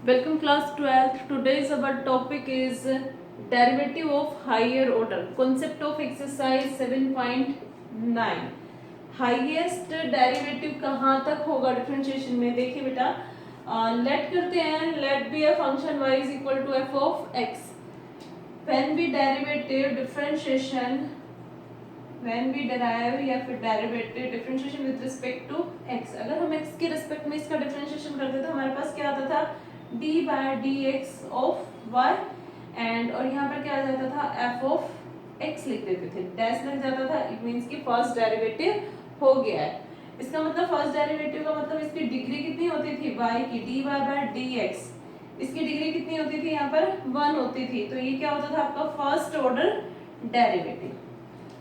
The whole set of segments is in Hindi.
Welcome class 12th. Today's our topic is derivative of higher order. Concept of exercise 7.9. Highest derivative कहाँ तक होगा डिफरेंशिएशन में? देखिए बेटा, लेट करते हैं, let be a function y is equal to f of x. When we derivative differentiation, when we derive या फिर derivative differentiation with respect to x, अगर हम x के रिस्पेक्ट में इसका डिफरेंशिएशन करते तो हमारे पास क्या आता था? d by d x of y and और यहाँ पर क्या आ जाता था? f ऑफ x लिख देते थे, डैश लग जाता था. इट मीन्स कि फर्स्ट डेरिवेटिव हो गया है. इसका मतलब फर्स्ट डेरिवेटिव का मतलब इसकी डिग्री कितनी होती थी? y की dy बाय dx. इसकी डिग्री कितनी होती थी? यहाँ पर 1 होती थी. तो ये क्या होता था? आपका फर्स्ट ऑर्डर डेरिवेटिव.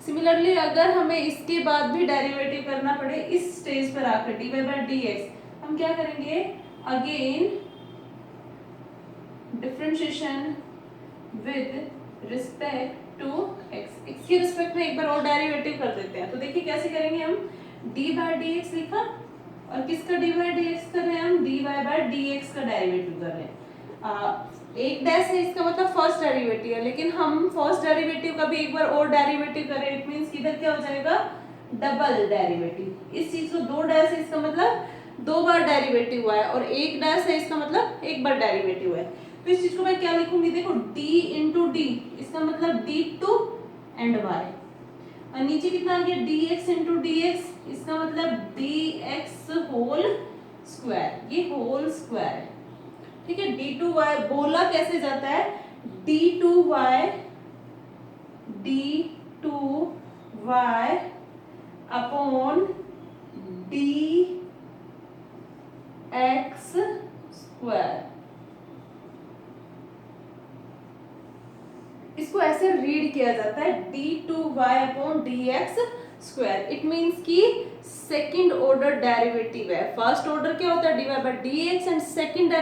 सिमिलरली अगर हमें इसके बाद भी डेरिवेटिव करना पड़े इस स्टेज पर आकर dy बाय dx, हम क्या करेंगे? Again differentiation with respect to x. x के रिस्पेक्ट में एक बार और डेरिवेटिव कर देते हैं. तो देखिए कैसे करेंगे हम? d बाय dx लिखा और किसका d बाय dx कर रहे हैं हम? dy बाय dx का डेरिवेटिव कर रहे हैं. एक डैश है, इसका मतलब फर्स्ट डेरिवेटिव है, लेकिन हम फर्स्ट डेरिवेटिव का भी एक बार और डेरिवेटिव करें. इट मींस इधर क्या हो जाएगा? Double derivative. इस चीज को दो डैश है, इसका मतलब दो बार डेरिवेटिव हुआ है, और एक डैश है, इसका मतलब एक बार डेरिवेटिव है. तो इस चीज को मैं क्या लिखूंगी? देखो, d इंटू डी, इसका मतलब d2 एंड y. और नीचे कितना आ गया? dx इंटू dx, इसका मतलब dx होल स्क्वायर. ये होल स्क्वायर है, ठीक है. d2y बोला कैसे जाता है? d2y upon dx square. इसको ऐसे रीड किया जाता है d2y upon dx square. It means कि सेकंड ऑर्डर डेरिवेटिव है. फर्स्ट ऑर्डर क्या होता है? dy by dx and second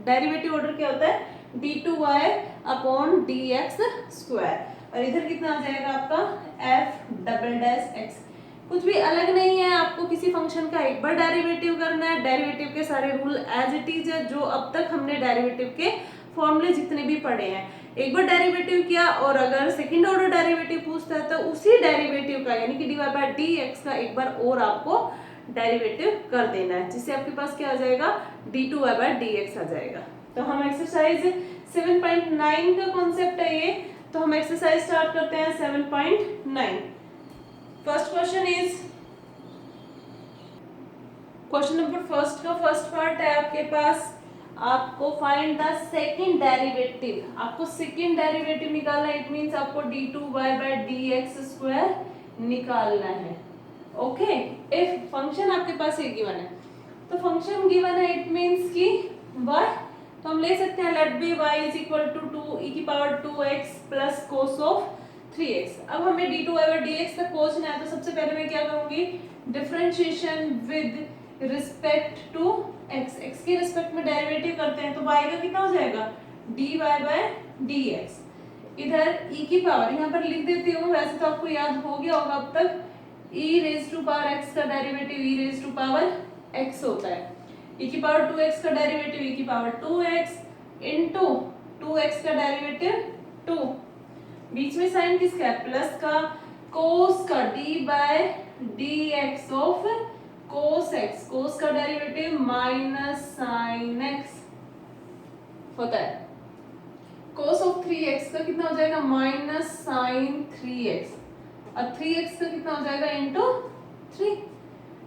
derivative order क्या होता है? d2y upon dx square. और इधर कितना आ जाएगा आपका? f double dash x. कुछ भी अलग नहीं है. आपको किसी फंक्शन का एक बार डेरिवेटिव करना है. डेरिवेटिव के सारे रूल एज इट इज है जो अब तक हमने डेरिवेटिव के फॉर्मूले जितने भी पढ़े हैं. एक बार डेरिवेटिव किया और अगर सेकंड ऑर्डर डेरिवेटिव पूछता है तो उसी डेरिवेटिव का यानी कि dy बाय dx का एक बार और आपको डेरिवेटिव कर देना है, जिससे आपके पास क्या आ जाएगा? d2y बाय dx आ जाएगा. तो हम एक्सरसाइज 7.9 का कॉन्सेप्ट है ये. तो हम एक्सरसाइज स्टार्ट करते हैं 7.9. First question is, question number first का फर्स्ट पार्ट है आपके पास. आपको फाइंड द सेकंड डेरिवेटिव. आपको सेकंड डेरिवेटिव निकालना है. इट मींस आपको d2y बाय dx स्क्वायर निकालना है. ओके. इफ फंक्शन आपके पास ये गिवन है, तो फंक्शन गिवन है, इट मींस कि y, तो हम ले सकते हैं let be y is equal to 2 e की power 2x plus cos of 3x. अब हमें d2y बाय dx तक पहुंचना है. तो सबसे पहले मैं क्या करूंगी? Differentiation with respect to x. x के रिस्पेक्ट में डेरिवेटिव करते हैं तो y का कितना हो जाएगा? dy by dx. इधर e की पावर यहाँ पर लिख देती हूँ. वैसे तो आपको याद हो गया होगा अब तक. e raise to power x का derivative e raise to power x होता है. e की पावर 2x का डेरिवेटिव e की पावर 2x इनटू 2x का डेरिवेटिव 2. बीच में साइन किसका है? प्लस का. cos का d by dx of cos x. cos का डेरिवेटिव माइनस sin x होता है. cos ऑफ 3x का कितना हो जाएगा? Minus sin 3x. और 3x का कितना हो जाएगा? इनटू 3.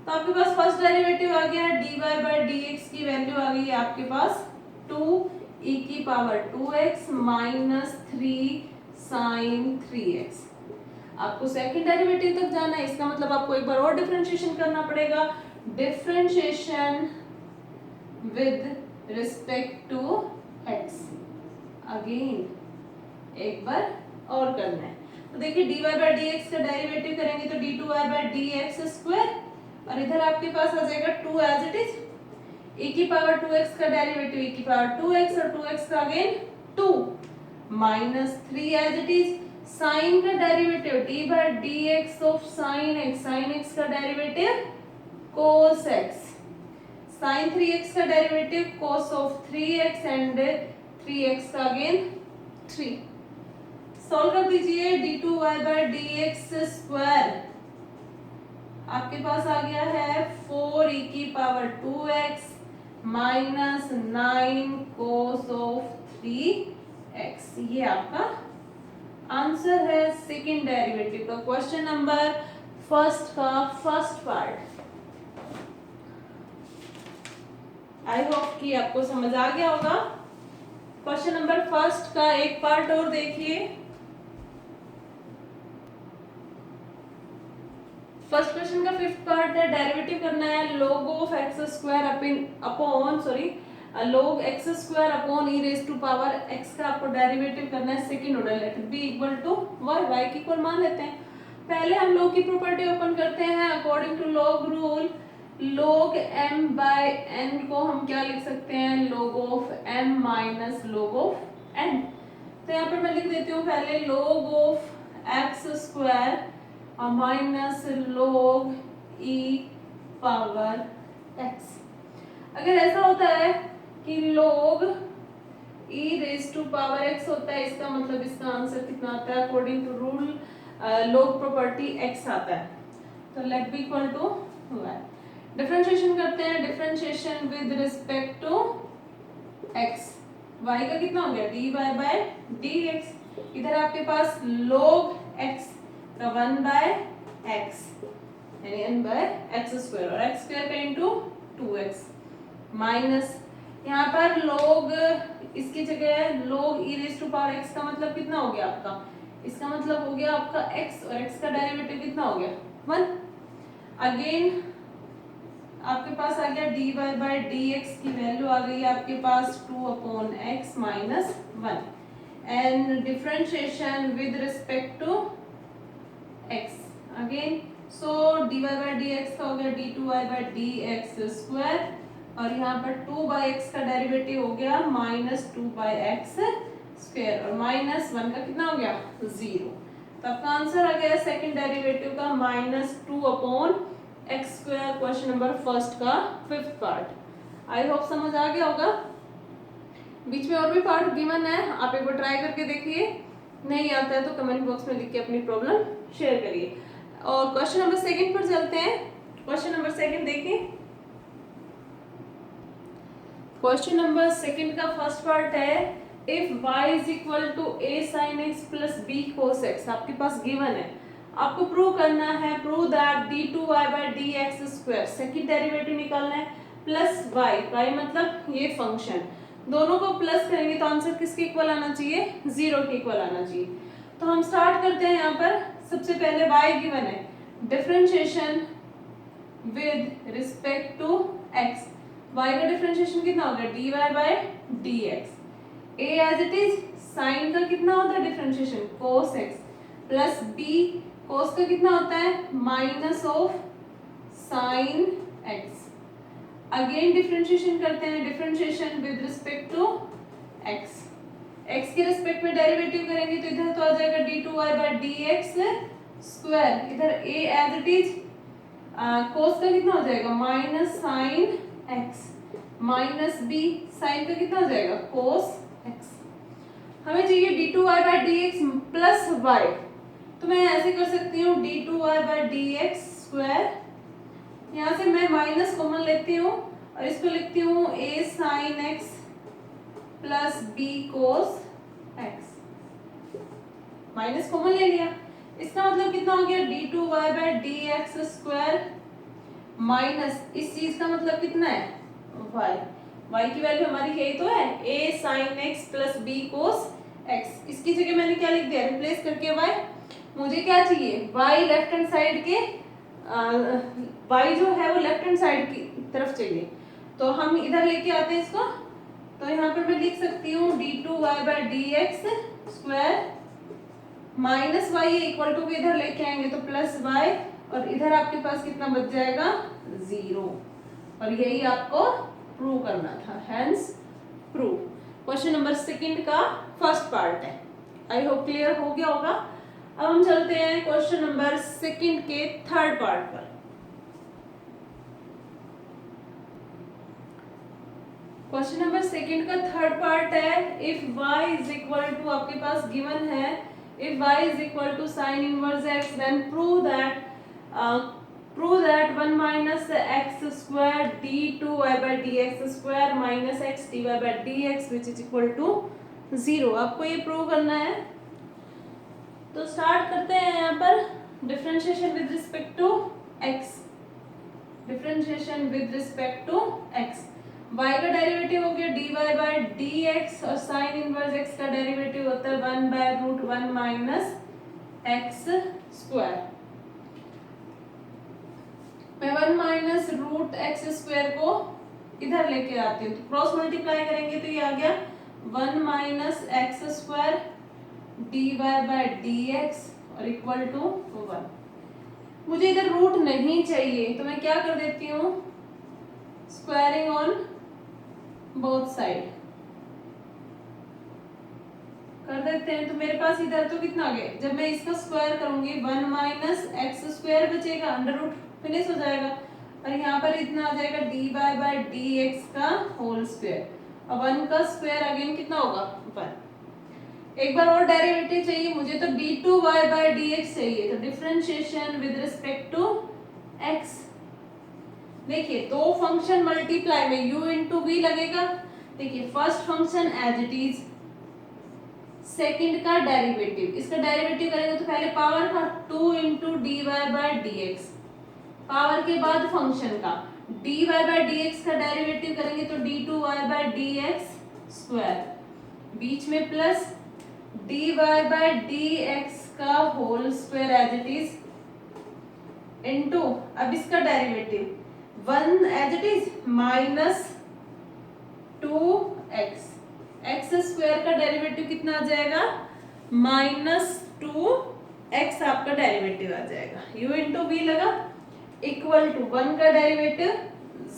तो आपके पास फर्स्ट डेरिवेटिव आ गया है. dy बाय dx की वैल्यू आ गई है आपके पास 2 e की power 2x minus 3 sin 3x. आपको सेकंड डेरिवेटिव तक जाना है. इसका मतलब आपको एक बार और डिफरेंशिएशन करना पड़ेगा. Differentiation with respect to x. Again एक बार और करना है. तो देखिए dy बाय dx का डेरिवेटिव करेंगे तो d2y बाय dx स्क्वायर, और इधर आपके पास आ जाएगा 2 एज इट इज. e की पावर 2x का डेरिवेटिव e की पावर 2x और 2x का again 2 minus 3 as it is. Sine का derivative d by dx of sin x. sin x का derivative cos x. Sine 3x का derivative cos of 3x and 3x का अगेन 3। सॉल्व कर दीजिए d2y बाय dx स्क्वायर आपके पास आ गया है 4e की power 2x minus 9 cos of 3x। ये आपका आंसर है सेकेंड डेरिवेटिव का क्वेश्चन नंबर फर्स्ट का फर्स्ट पार्ट। आई होप कि आपको समझ आ गया होगा। क्वेश्चन नंबर फर्स्ट का एक पार्ट और देखिए। फर्स्ट क्वेश्चन का फिफ्थ पार्ट है, डेरिवेटिव करना है log of x square log x square upon e raise to power x का आपको डेरिवेटिव करना है second order, let b equal to y की इक्वल मान लेते हैं। पहले हम log की प्रॉपर्टी ओपन करते हैं। According to log rule log m by n को हम क्या लिख सकते हैं, log of m minus log of n। तो यहाँ पर मैं लिख देती हूँ पहले log of x square minus log e power x। अगर ऐसा होता है कि log e raise to power x होता है, इसका मतलब इसका आंसर कितना आता है, according to rule log property x आता है। तो let be equal to y। Differentiation करते हैं, differentiation with respect to x। y का कितना हो गया dy बाय dx। इधर आपके पास log x का 1 बाय x यानी n बाय x स्क्वायर और x स्क्वायर का इनटू 2x माइनस यहाँ पर log इसकी जगह है log e raise to power x का मतलब कितना हो गया आपका, इसका मतलब हो गया आपका x और x का डेरिवेटिव कितना हो गया 1। अगेन आपके पास आ गया dy बाय dx की वैल्यू आ गई है आपके पास 2/x minus 1 and differentiation with respect to x again so dy by dx का हो गया d2y बाय dx स्क्वायर और यहाँ पर 2/x का डेरिवेटिव हो गया माइनस 2/x स्क्वायर और माइनस 1 का कितना हो गया 0। तो आपका आंसर आ गया सेकंड डेरिवेटिव का -2/x square question number first का फिफ्थ पार्ट। आई होप समझ आ गया होगा। बीच में और भी पार्ट गिवन है, आप एक बार ट्राई करके देखिए, नहीं आता है तो कमेंट बॉक्स में लिख के अपनी प्रॉब्लम शेयर करिए। और क्वेश्चन नंबर सेकंड पर चलते हैं। क्वेश्चन नंबर सेकंड देखिए। क्वेश्चन नंबर सेकंड का फर्स्ट पार्ट है if y is equal to a sin x plus b cos x आपके पास गिवन है, आपको प्रूव करना है, prove that d2y by dx square second derivative निकालना है प्लस y मतलब ये फंक्शन, दोनों को प्लस करेंगे तो आंसर किसके इक्वल आना चाहिए, 0 के इक्वल आना चाहिए। तो हम स्टार्ट करते हैं। यहाँ पर सबसे पहले y गिवन है, differentiation with respect to x, y का डिफरेंशिएशन कितना हो गया dy by dx। a as it is sine का कितना होता है differentiation cos x plus b cos का कितना होता है minus of sine x। Again differentiation करते हैं, differentiation with respect to x, x के रिस्पेक्ट में डेरिवेटिव करेंगे तो इधर तो आ जाएगा d2y बाय dx स्क्वायर, इधर a as it is cos का कितना हो जाएगा minus sine x minus b sine का कितना हो जाएगा cos x। हमें चाहिए d2y by dx plus y, तो मैं ऐसे कर सकती हूँ d2y बाय dx स्क्वायर, यहाँ से मैं माइनस कॉमन लेती हूँ और इसको लिखती हूँ a sin x plus b cos x, minus common ले लिया। इसका मतलब कितना हो गया d2y by dx square minus इस चीज का मतलब कितना है y, y की वैल्यू हमारी यही तो है a sin x plus b cos x। इसकी जगह मैंने क्या लिख दिया रिप्लेस करके y, मुझे क्या चाहिए y लेफ्ट हैंड साइड के y जो है वो लेफ्ट हैंड साइड की तरफ चाहिए, तो हम इधर लेके आते हैं इसको। तो यहाँ पर मैं लिख सकती हूँ d2y by dx square minus y equal to इधर लेके आएंगे तो प्लस y और इधर आपके पास कितना बच जाएगा 0, और यही आपको प्रूव करना था, hence prove. Question number second का फर्स्ट पार्ट है। आई होप क्लियर हो गया होगा। अब हम चलते हैं क्वेश्चन नंबर सेकंड के थर्ड पार्ट पर। क्वेश्चन नंबर सेकंड का थर्ड पार्ट है, if y is equal to, आपके पास गिवन है, if y is equal to sine inverse x then prove that 1 minus x square d two y by d x square minus x d y by d x which is equal to 0। आपको ये प्रूव करना है। तो स्टार्ट करते हैं यहाँ पर differentiation with respect to x। Differentiation with respect to x, y का डेरिवेटिव हो गया dy बाय dx और साइन इनवर्स x का डेरिवेटिव होता है 1 by root 1 minus x square. मैं 1 माइनस रूट एक्स स्क्वायर को इधर लेके आती हूँ, तो क्रॉस मल्टीप्लाई करेंगे तो ये आ गया 1 minus x square d y by d x और इक्वल टू 1। मुझे इधर रूट नहीं चाहिए तो मैं क्या कर देती हूँ, स्क्वायरिंग ऑन बोथ साइड कर देते हैं। तो मेरे पास इधर तो कितना आ गया, जब मैं इसका स्क्वायर करूंगी 1 माइनस एक्स स्क्वायर बचेगा, अंडर रूट फिनिश हो जाएगा और यहाँ पर इतना आ जाएगा d y by d x का होल स्क्वायर और 1 का स्क्वायर अगेन कितना होगा 1। एक बार और डेरिवेटिव चाहिए मुझे, तो d two y by d x चाहिए, तो differentiation with respect to x. देखिए दो फंक्शन मल्टीप्लाई में u इंटू वी लगेगा। देखिए first function as it is, second का डेरिवेटिव, इसका डेरिवेटिव करेंगे तो पहले पावर का 2 into d y by d x, power के बाद फंक्शन का dy बाई dx का डेरिवेटिव करेंगे तो d2y बाई dx स्क्वायर, बीच में प्लस dy बाई dx का whole square as it is into, अब इसका derivative 1 as it is minus 2x, x square का डेरिवेटिव कितना आ जाएगा माइनस 2x आपका डेरिवेटिव आ जाएगा, u इंटू v लगा इक्वल टू 1 का डेरिवेटिव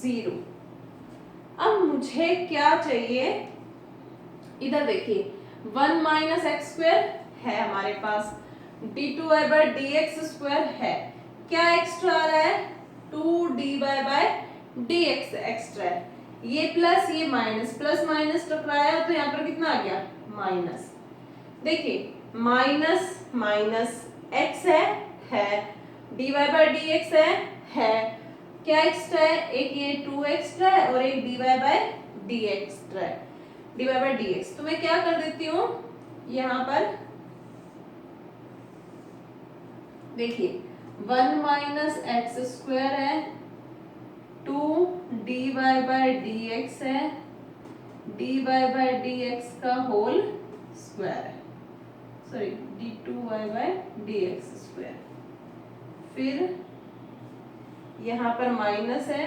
0। अब मुझे क्या चाहिए, इधर देखिए 1 माइनस एक्स स्क्वायर है हमारे पास, d2y बाई dx स्क्वायर है, क्या एक्स्ट्रा आ रहा है 2dy बाई dx एक्स्ट्रा है, ये प्लस ये माइनस, प्लस माइनस टकराया तो यहाँ पर कितना आ गया माइनस। देखिए माइनस माइनस एक्स है dy बाई dx है, क्या एक्स्ट्रा है, एक ये 2 एक्स्ट्रा है और एक dy बाई d एक्स्ट्रा है, dy बाई dx। तो मैं क्या कर देती हूँ यहाँ पर, देखिए 1 माइनस एक्स स्क्वायर है, 2 dy बाई dx है, dy बाई dx का होल स्क्वायर है, sorry d2y by dx square, फिर यहाँ पर माइनस है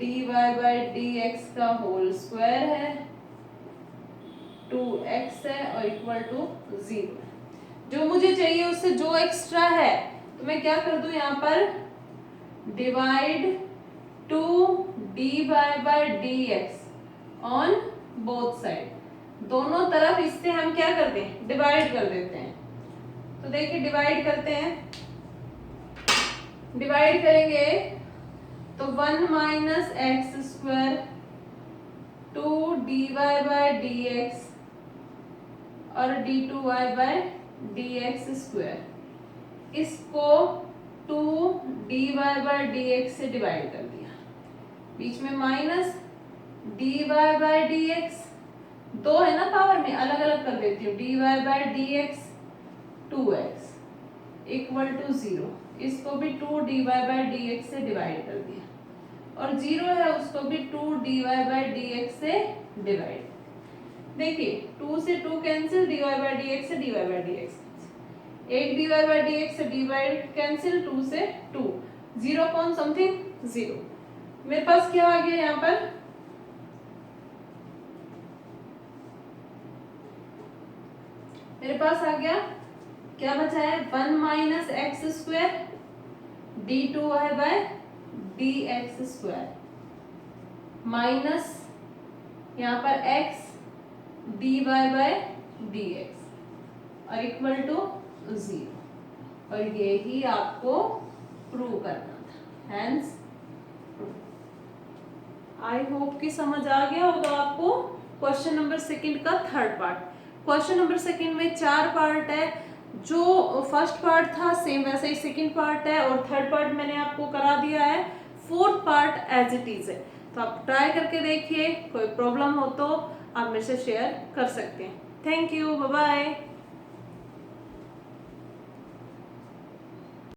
dy बाई dx का होल स्क्वायर है, 2x है और इक्वल टू 0। जो मुझे चाहिए उससे जो एक्स्ट्रा है तो मैं क्या कर दूं यहाँ पर, divide 2 dy by dx on both side, दोनों तरफ इससे हम क्या करते हैं डिवाइड कर देते हैं। तो देखिए डिवाइड करते हैं, डिवाइड करेंगे तो 1 minus x square 2 dy by dx और d2y बाई dx स्क्वायर, इसको 2 dy बाई dx से डिवाइड कर दिया, बीच में माइनस dy बाई dx, दो है ना पावर में, अलग अलग कर देती हूँ, dy by dx 2x equal to 0, इसको भी 2 dy बाई dx से डिवाइड कर दिया और 0 है उसको भी 2 dy बाई dx से डिवाइड। देखिए 2 से 2 कैंसिल, dy बाई dx से dy बाई dx, एक dy बाई dx से डिवाइड कैंसिल, 2 से 2, 0 अपॉन समथिंग 0। मेरे पास क्या आ गया यहाँ पर, मेरे पास आ गया क्या बचा है 1 minus x square d2y by dx square minus यहाँ पर x dy बाई dx और इक्वल टू 0, और यही आपको प्रूव करना था, हेंस आई होप कि समझ आ गया होगा आपको। क्वेश्चन नंबर सेकंड का third part. Question number second में 4 पार्ट है, जो फर्स्ट पार्ट था सेम वैसे ही सेकंड पार्ट है, और थर्ड पार्ट मैंने आपको करा दिया है, fourth part as it is है। तो आप ट्राई करके देखिए, कोई प्रॉब्लम हो तो आप मेरे से शेयर कर सकते हैं। Thank you, bye bye.